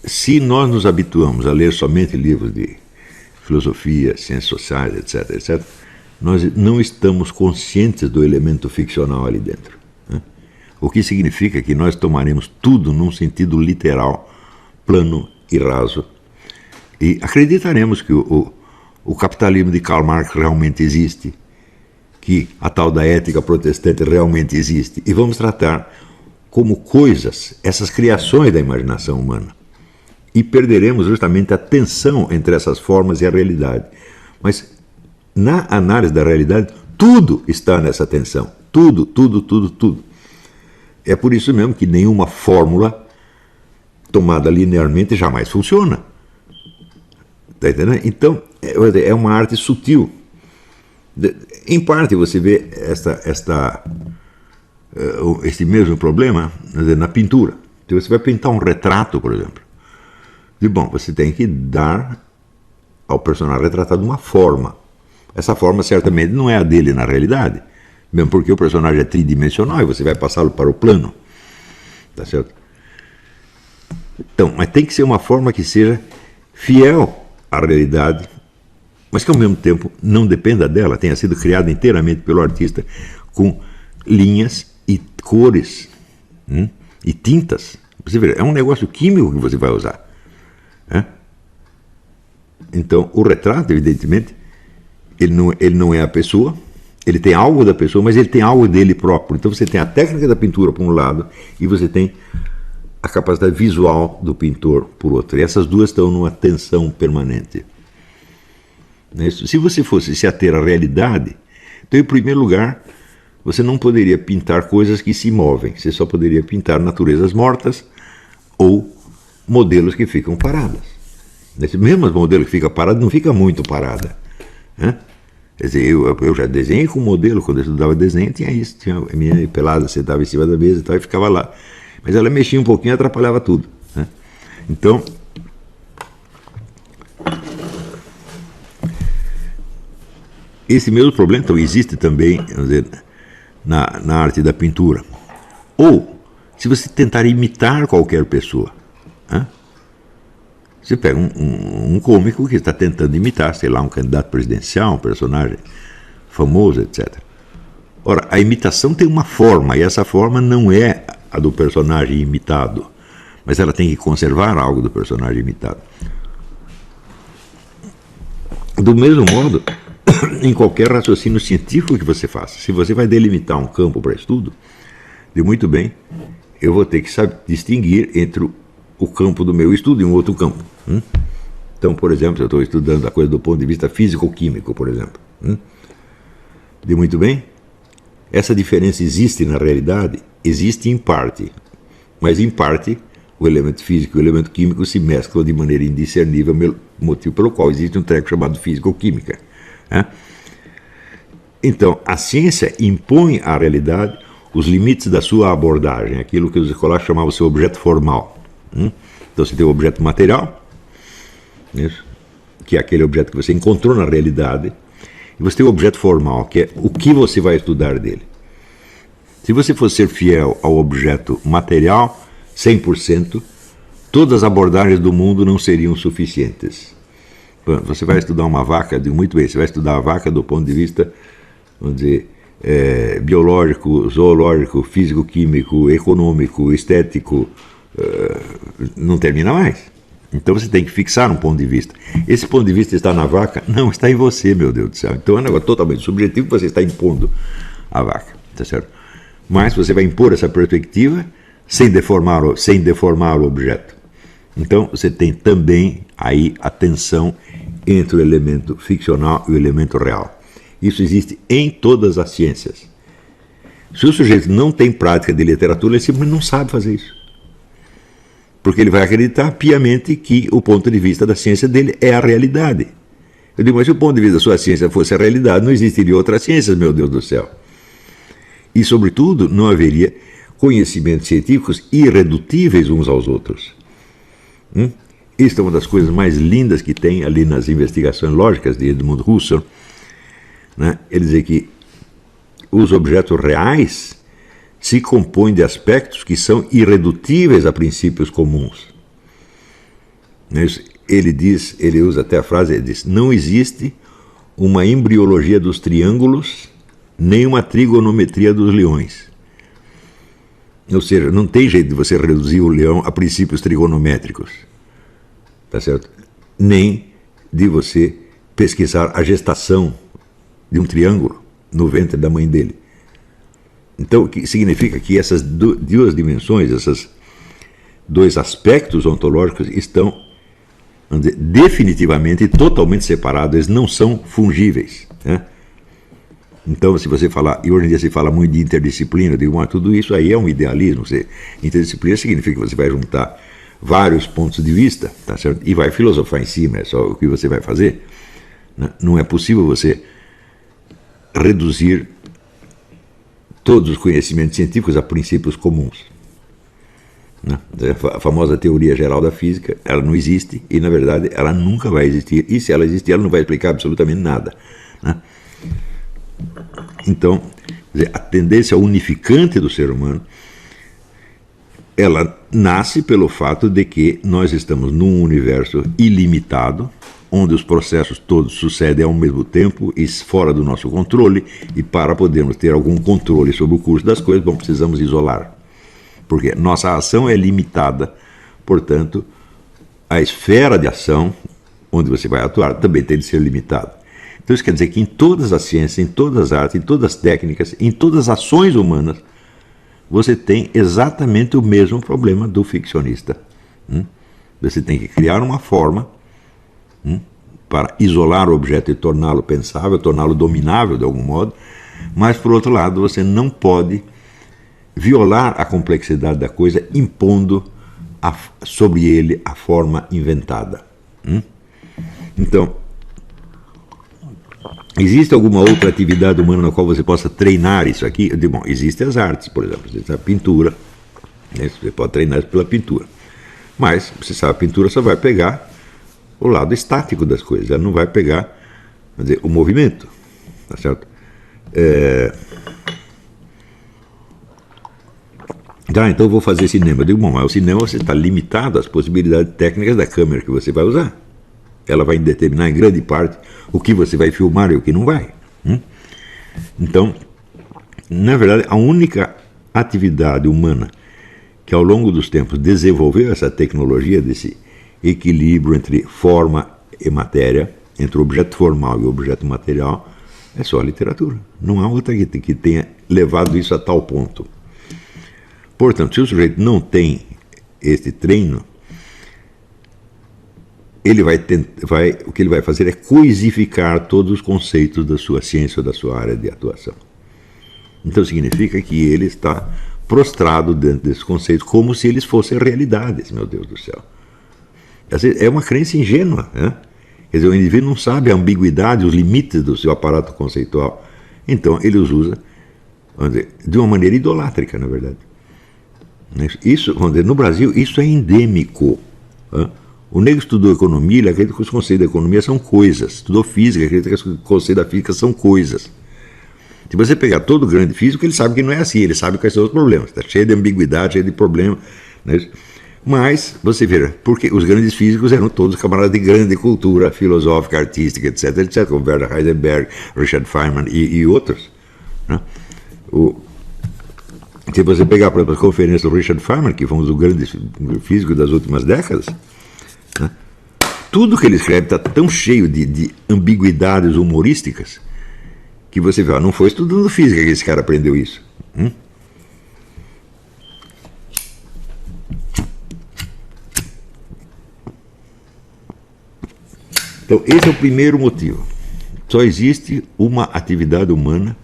se nós nos habituamos a ler somente livros de filosofia, ciências sociais, etc., etc., nós não estamos conscientes do elemento ficcional ali dentro. Né? O que significa que nós tomaremos tudo num sentido literal, plano e raso, e acreditaremos que o capitalismo de Karl Marx realmente existe, que a tal da ética protestante realmente existe, e vamos tratar como coisas essas criações da imaginação humana. E perderemos justamente a tensão entre essas formas e a realidade. Mas na análise da realidade, tudo está nessa tensão. Tudo, tudo, tudo, tudo. É por isso mesmo que nenhuma fórmula tomada linearmente jamais funciona. Está entendendo? Então, é uma arte sutil. Em parte você vê esse mesmo problema na pintura. Então, você vai pintar um retrato, por exemplo. E, bom, você tem que dar ao personagem retratado uma forma. Essa forma certamente não é a dele na realidade, mesmo porque o personagem é tridimensional e você vai passá-lo para o plano. Tá certo? Então, mas tem que ser uma forma que seja fiel à realidade, mas que ao mesmo tempo não dependa dela, tenha sido criada inteiramente pelo artista com linhas e cores e tintas. Você vê, é um negócio químico que você vai usar. Então, o retrato, evidentemente, ele não é a pessoa, ele tem algo da pessoa, mas ele tem algo dele próprio. Então você tem a técnica da pintura por um lado e você tem a capacidade visual do pintor por outro. E essas duas estão numa tensão permanente. Se você fosse se ater à realidade, então, em primeiro lugar, você não poderia pintar coisas que se movem. Você só poderia pintar naturezas mortas ou modelos que ficam paradas. Esse mesmo modelo que fica parado não fica muito parada. Quer dizer, eu já desenhei com modelo, quando eu estudava desenho, tinha isso, tinha a menina pelada, sentava em cima da mesa e tal, e ficava lá. Mas ela mexia um pouquinho e atrapalhava tudo. Então, esse mesmo problema então, existe também, vamos dizer, na arte da pintura. Ou, se você tentar imitar qualquer pessoa, você pega um cômico que está tentando imitar, sei lá, um candidato presidencial, um personagem famoso, etc. Ora, a imitação tem uma forma, e essa forma não é a do personagem imitado, mas ela tem que conservar algo do personagem imitado. Do mesmo modo, em qualquer raciocínio científico que você faça, se você vai delimitar um campo para estudo, muito bem, eu vou ter que saber distinguir entre o campo do meu estudo e um outro campo. Então, por exemplo, eu estou estudando a coisa do ponto de vista físico-químico, por exemplo. Muito bem? Essa diferença existe na realidade? Existe em parte, mas em parte o elemento físico e o elemento químico se mesclam de maneira indiscernível, motivo pelo qual existe um treco chamado físico-química. Então, a ciência impõe à realidade os limites da sua abordagem, aquilo que os escolares chamavam de seu objeto formal. Então você tem o objeto material, isso, que é aquele objeto que você encontrou na realidade, e você tem o objeto formal, que é o que você vai estudar dele. Se você fosse ser fiel ao objeto material, 100%, todas as abordagens do mundo não seriam suficientes. Você vai estudar uma vaca, digo, muito bem, você vai estudar a vaca do ponto de vista, vamos dizer, biológico, zoológico, físico-químico, econômico, estético, não termina mais. Então você tem que fixar um ponto de vista. Esse ponto de vista está na vaca? Não, está em você, meu Deus do céu. Então é um negócio totalmente subjetivo que você está impondo à vaca, tá certo? Mas você vai impor essa perspectiva sem deformar o objeto. Então você tem também aí a tensão entre o elemento ficcional e o elemento real. Isso existe em todas as ciências. Se o sujeito não tem prática de literatura, ele simplesmente não sabe fazer isso. Porque ele vai acreditar piamente que o ponto de vista da ciência dele é a realidade. Eu digo, mas se o ponto de vista da sua ciência fosse a realidade, não existiria outras ciências, meu Deus do céu. E, sobretudo, não haveria conhecimentos científicos irredutíveis uns aos outros. Isso é uma das coisas mais lindas que tem ali nas investigações lógicas de Edmund Husserl. Ele diz que os objetos reais se compõem de aspectos que são irredutíveis a princípios comuns. Ele usa até a frase, ele diz: não existe uma embriologia dos triângulos, nem uma trigonometria dos leões. Ou seja, não tem jeito de você reduzir o leão a princípios trigonométricos, tá certo? Nem de você pesquisar a gestação de um triângulo no ventre da mãe dele. Então, o que significa que essas duas dimensões, esses dois aspectos ontológicos estão, vamos dizer, definitivamente e totalmente separados, eles não são fungíveis, né? Então, se você falar, e hoje em dia se fala muito de interdisciplina, eu digo, tudo isso aí é um idealismo. Interdisciplina significa que você vai juntar vários pontos de vista, tá certo? E vai filosofar em cima, é só o que você vai fazer, né? Não é possível você reduzir todos os conhecimentos científicos a princípios comuns, né? A famosa teoria geral da física, ela não existe e, na verdade, ela nunca vai existir. E se ela existir, ela não vai explicar absolutamente nada, né? Então, a tendência unificante do ser humano, ela nasce pelo fato de que nós estamos num universo ilimitado, onde os processos todos sucedem ao mesmo tempo e fora do nosso controle, e para podermos ter algum controle sobre o curso das coisas, precisamos isolar. Porque nossa ação é limitada, portanto, a esfera de ação onde você vai atuar também tem de ser limitada. Então isso quer dizer que em todas as ciências, em todas as artes, em todas as técnicas, em todas as ações humanas, você tem exatamente o mesmo problema do ficcionista. Você tem que criar uma forma para isolar o objeto e torná-lo pensável, torná-lo dominável de algum modo, mas, por outro lado, você não pode violar a complexidade da coisa impondo sobre ele a forma inventada. Então, existe alguma outra atividade humana na qual você possa treinar isso aqui? Eu digo, bom, existem as artes, por exemplo, existe a pintura, né? Você pode treinar isso pela pintura. Mas, você sabe, a pintura só vai pegar o lado estático das coisas, ela não vai pegar, quer dizer, o movimento, tá certo? Então eu vou fazer cinema. Eu digo, bom, mas o cinema você está limitado às possibilidades técnicas da câmera que você vai usar. Ela vai determinar em grande parte o que você vai filmar e o que não vai. Então, na verdade, a única atividade humana que ao longo dos tempos desenvolveu essa tecnologia desse equilíbrio entre forma e matéria, entre o objeto formal e o objeto material, é só a literatura. Não há outra que tenha levado isso a tal ponto. Portanto, se o sujeito não tem este treino, o que ele vai fazer é coisificar todos os conceitos da sua ciência ou da sua área de atuação. Então significa que ele está prostrado dentro desses conceitos como se eles fossem realidades, meu Deus do céu. É uma crença ingênua, né? Quer dizer, o indivíduo não sabe a ambiguidade, os limites do seu aparato conceitual. Então ele os usa, vamos dizer, de uma maneira idolátrica, na verdade. Isso, vamos dizer, no Brasil, isso é endêmico. O negro estudou economia, ele acredita que os conceitos da economia são coisas. Estudou física, acredita que os conceitos da física são coisas. Se você pegar todo grande físico, ele sabe que não é assim, ele sabe quais são os problemas. Está cheio de ambiguidade, cheio de problema. Né? Mas, você vê, porque os grandes físicos eram todos camaradas de grande cultura filosófica, artística, etc., como Werner Heisenberg, Richard Feynman e outros. Né? Se você pegar, por exemplo, as conferências do Richard Feynman, que foi um dos grandes físicos das últimas décadas, né? Tudo que ele escreve está tão cheio de ambiguidades humorísticas que você vê, não foi estudando física que esse cara aprendeu isso. Então, esse é o primeiro motivo. Só existe uma atividade humana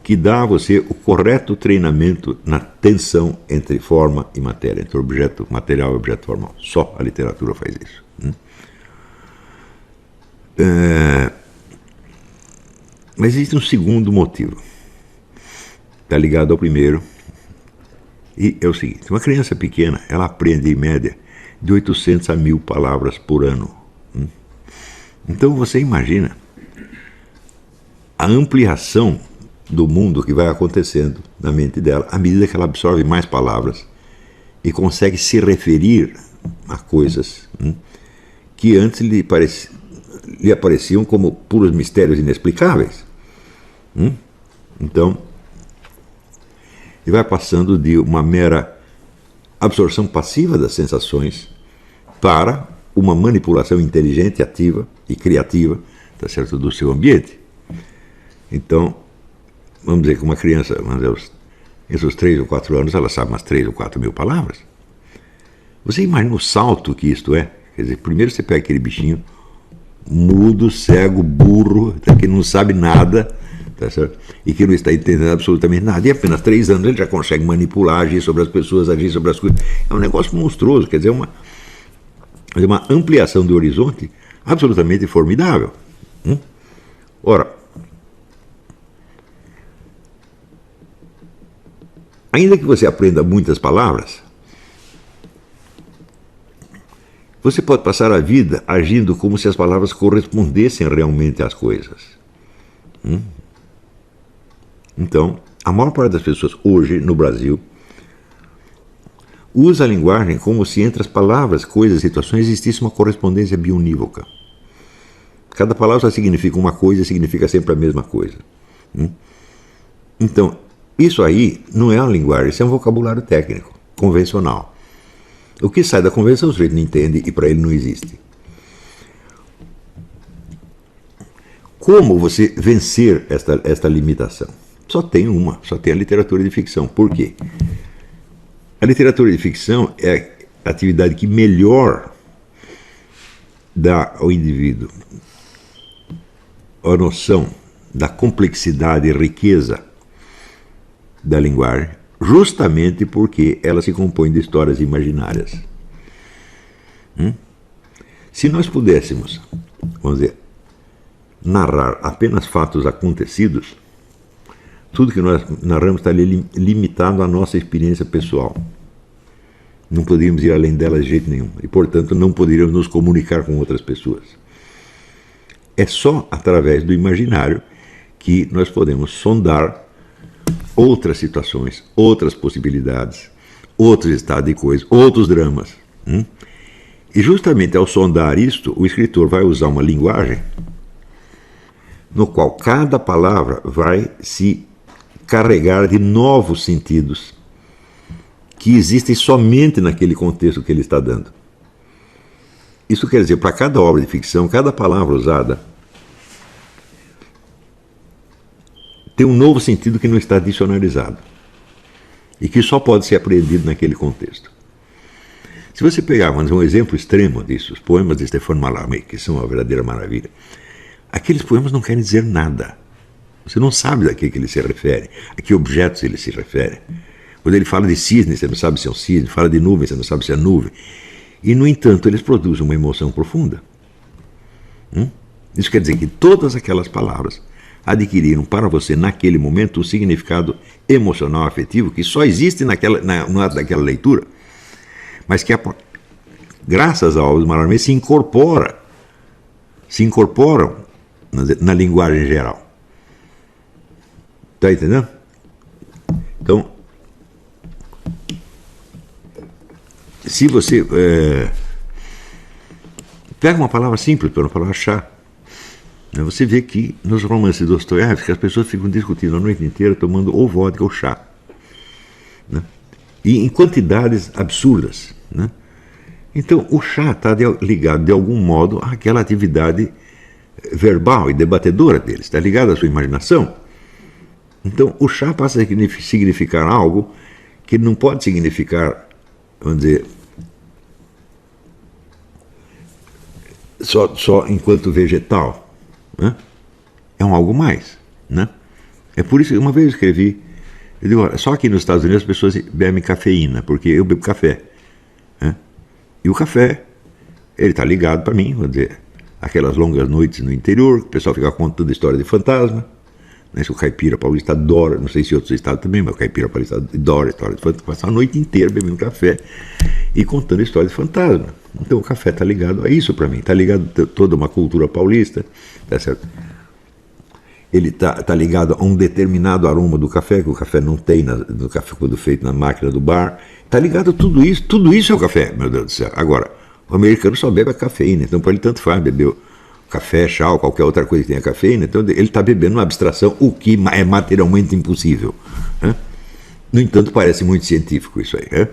que dá a você o correto treinamento na tensão entre forma e matéria, entre objeto material e objeto formal. Só a literatura faz isso. Mas existe um segundo motivo. Está ligado ao primeiro. E é o seguinte, uma criança pequena, ela aprende em média de 800 a 1000 palavras por ano. Então você imagina a ampliação do mundo que vai acontecendo na mente dela à medida que ela absorve mais palavras e consegue se referir a coisas que antes lhe apareciam como puros mistérios inexplicáveis. Então, ele vai passando de uma mera absorção passiva das sensações para uma manipulação inteligente, ativa e criativa, tá certo, do seu ambiente. Então, vamos dizer que uma criança, entre os 3 ou 4 anos, ela sabe umas 3 ou 4 mil palavras. Você imagina o salto que isto é? Quer dizer, primeiro você pega aquele bichinho mudo, cego, burro, que não sabe nada, tá certo? E que não está entendendo absolutamente nada. E apenas 3 anos ele já consegue manipular, agir sobre as pessoas, agir sobre as coisas. É um negócio monstruoso, quer dizer, uma ampliação do horizonte absolutamente formidável. Ora, ainda que você aprenda muitas palavras, você pode passar a vida agindo como se as palavras correspondessem realmente às coisas. Então, a maior parte das pessoas hoje, no Brasil, usa a linguagem como se entre as palavras, coisas, situações existisse uma correspondência bionívoca. Cada palavra só significa uma coisa e significa sempre a mesma coisa. Então, isso aí não é uma linguagem, isso é um vocabulário técnico, convencional. O que sai da convenção o sujeito não entende e para ele não existe. Como você vencer esta limitação? Só tem a literatura de ficção. Por quê? A literatura de ficção é a atividade que melhor dá ao indivíduo a noção da complexidade e riqueza da linguagem, justamente porque ela se compõe de histórias imaginárias. Se nós pudéssemos, vamos dizer, narrar apenas fatos acontecidos, tudo que nós narramos estaria limitado à nossa experiência pessoal. Não poderíamos ir além dela de jeito nenhum. E, portanto, não poderíamos nos comunicar com outras pessoas. É só através do imaginário que nós podemos sondar outras situações, outras possibilidades, outros estados de coisas, outros dramas. E justamente ao sondar isto, o escritor vai usar uma linguagem no qual cada palavra vai se carregar de novos sentidos que existem somente naquele contexto que ele está dando. Isso quer dizer, para cada obra de ficção, cada palavra usada tem um novo sentido que não está dicionarizado e que só pode ser apreendido naquele contexto. Se você pegar um exemplo extremo disso, os poemas de Stéphane Mallarmé, que são uma verdadeira maravilha, aqueles poemas não querem dizer nada. Você não sabe a que ele se refere, a que objetos ele se refere. Quando ele fala de cisne, você não sabe se é um cisne, fala de nuvem, você não sabe se é nuvem. E, no entanto, eles produzem uma emoção profunda. Isso quer dizer que todas aquelas palavras adquiriram para você, naquele momento, um significado emocional, afetivo, que só existe no ato daquela leitura, mas que, graças ao Mallarmé, se incorporam na linguagem geral. Está entendendo? Então, se você pega uma palavra simples, uma palavra chá, você vê que nos romances de Dostoiévski as pessoas ficam discutindo a noite inteira, tomando ou vodka ou chá. E em quantidades absurdas. Então, o chá está ligado, de algum modo, àquela atividade verbal e debatedora deles, está ligado à sua imaginação. Então, o chá passa a significar algo que não pode significar, vamos dizer, só enquanto vegetal. É um algo mais. É por isso que uma vez eu escrevi, eu digo, olha, só aqui nos Estados Unidos as pessoas bebem cafeína, porque eu bebo café. E o café, ele está ligado para mim, vamos dizer, aquelas longas noites no interior, o pessoal fica contando história de fantasma. O caipira paulista adora, não sei se outros estados também, mas o caipira paulista adora história de fantasma, passar a noite inteira bebendo café e contando história de fantasma. Então o café está ligado a isso para mim, está ligado a toda uma cultura paulista, tá certo? Ele está ligado a um determinado aroma do café, que o café não tem no café quando feito na máquina do bar. Está ligado a tudo isso é o café, meu Deus do céu. Agora, O americano só bebe a cafeína, então para ele tanto faz beber café, chá ou qualquer outra coisa que tenha cafeína, então ele está bebendo uma abstração, o que é materialmente impossível. Né? No entanto, parece muito científico isso aí. Né?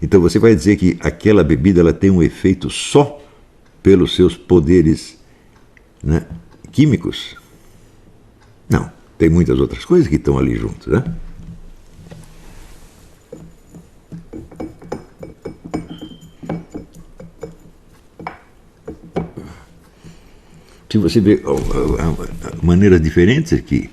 Então você vai dizer que aquela bebida ela tem um efeito só pelos seus poderes, né, químicos? Não, tem muitas outras coisas que estão ali junto, né? Se você vê maneiras diferentes que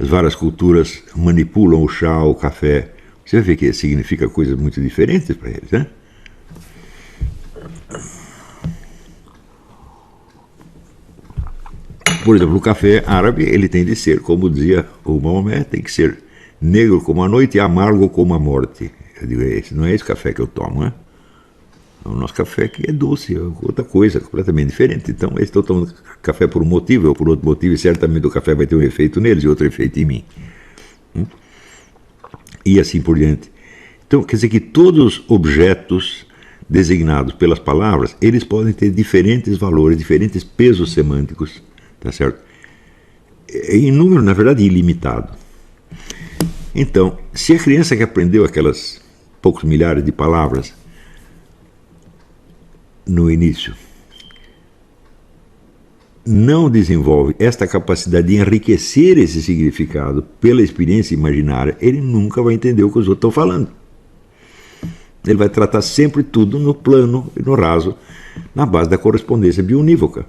as várias culturas manipulam o chá, o café, você vai ver que significa coisas muito diferentes para eles, né? Por exemplo, o café árabe, ele tem de ser, como dizia o Maomé, tem que ser negro como a noite e amargo como a morte. Eu digo, não é esse café que eu tomo, né? O nosso café aqui é doce, é outra coisa, completamente diferente. Então, eles estão tomando café por um motivo ou por outro motivo, e certamente o café vai ter um efeito neles e outro efeito em mim. E assim por diante. Então, quer dizer que todos os objetos designados pelas palavras, eles podem ter diferentes valores, diferentes pesos semânticos, tá certo? Em número, na verdade, ilimitado. Então, se a criança que aprendeu aquelas poucos milhares de palavras no início não desenvolve esta capacidade de enriquecer esse significado pela experiência imaginária, ele nunca vai entender o que os outros estão falando. Ele vai tratar sempre tudo no plano e no raso, na base da correspondência bionívoca.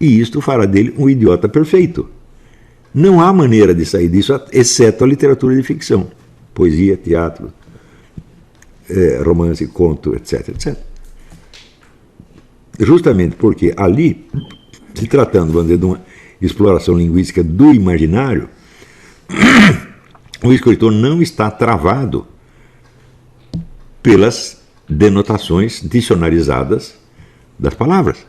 E isto fará dele um idiota perfeito. Não há maneira de sair disso, exceto a literatura de ficção. Poesia, teatro, romance, conto, etc, etc. Justamente porque ali, se tratando, vamos dizer, de uma exploração linguística do imaginário, o escritor não está travado pelas denotações dicionarizadas das palavras.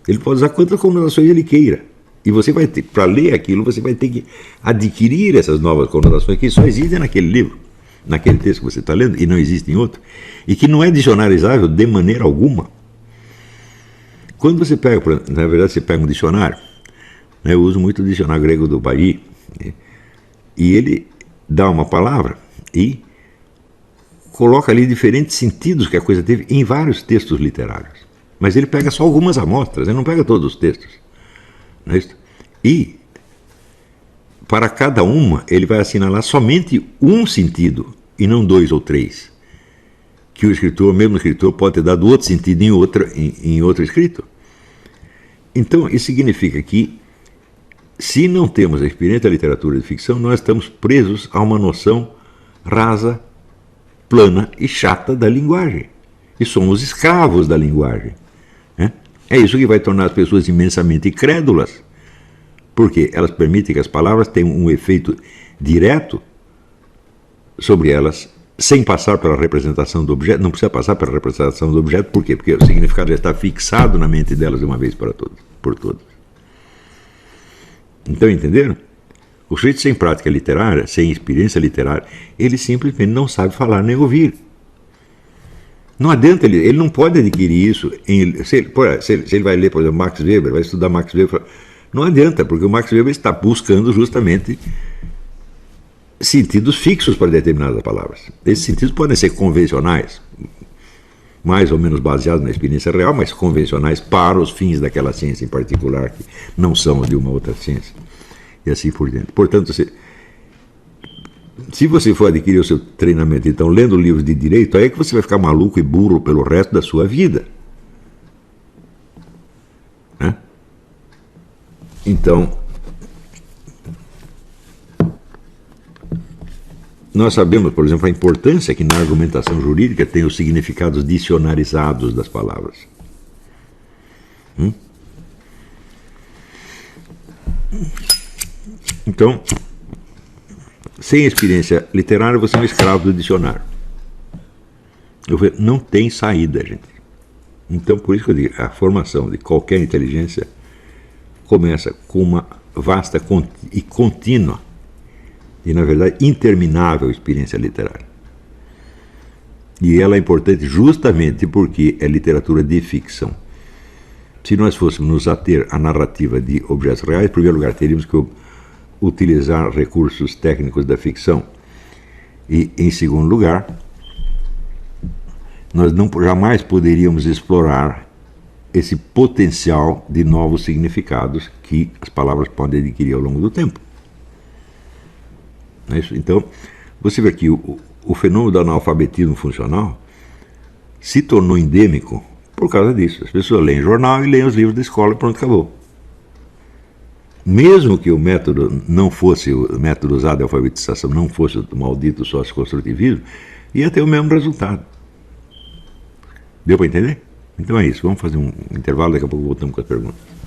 Ele pode usar quantas conotações ele queira. E você vai ter, para ler aquilo, você vai ter que adquirir essas novas conotações que só existem naquele livro, naquele texto que você está lendo, e não existe em outro, e que não é dicionarizável de maneira alguma. Quando você pega, na verdade, você pega um dicionário, né, eu uso muito o dicionário grego do Bahia, né, e ele dá uma palavra e coloca ali diferentes sentidos que a coisa teve em vários textos literários. Mas ele pega só algumas amostras, ele não pega todos os textos. Não é isso? E, para cada uma, ele vai assinalar somente um sentido, e não dois ou três. Que o escritor, mesmo o escritor, pode ter dado outro sentido em outro escrito. Então, isso significa que, se não temos a experiência da literatura de ficção, nós estamos presos a uma noção rasa, plana e chata da linguagem. E somos escravos da linguagem. Né? É isso que vai tornar as pessoas imensamente crédulas, porque elas permitem que as palavras tenham um efeito direto sobre elas, sem passar pela representação do objeto. Não precisa passar pela representação do objeto, por quê? Porque o significado já está fixado na mente delas de uma vez por todas. Então, entenderam? O sujeito sem prática literária, sem experiência literária, ele simplesmente não sabe falar nem ouvir. Não adianta, ele não pode adquirir isso. Se ele vai ler, por exemplo, Max Weber, vai estudar Max Weber, não adianta, porque o Max Weber está buscando justamente sentidos fixos para determinadas palavras. Esses sentidos podem ser convencionais, mais ou menos baseados na experiência real, mas convencionais para os fins daquela ciência em particular, que não são de uma outra ciência. E assim por diante. Portanto, se você for adquirir o seu treinamento, então, lendo livros de direito, aí é que você vai ficar maluco e burro pelo resto da sua vida. Né? Então, nós sabemos, por exemplo, a importância que na argumentação jurídica tem os significados dicionarizados das palavras. Então, sem experiência literária, você é um escravo do dicionário. Não tem saída, gente. Então, por isso que eu digo, a formação de qualquer inteligência começa com uma vasta e contínua e, na verdade, interminável experiência literária. E ela é importante justamente porque é literatura de ficção. Se nós fôssemos nos ater à narrativa de objetos reais, em primeiro lugar, teríamos que utilizar recursos técnicos da ficção. E, em segundo lugar, nós jamais poderíamos explorar esse potencial de novos significados que as palavras podem adquirir ao longo do tempo. Não é isso? Então, você vê que o fenômeno do analfabetismo funcional se tornou endêmico por causa disso. As pessoas leem jornal e leem os livros da escola e pronto, acabou. Mesmo que o método não fosse, o método usado de alfabetização não fosse o maldito socioconstrutivismo, ia ter o mesmo resultado. Deu para entender? Então é isso, vamos fazer um intervalo, daqui a pouco voltamos com as perguntas.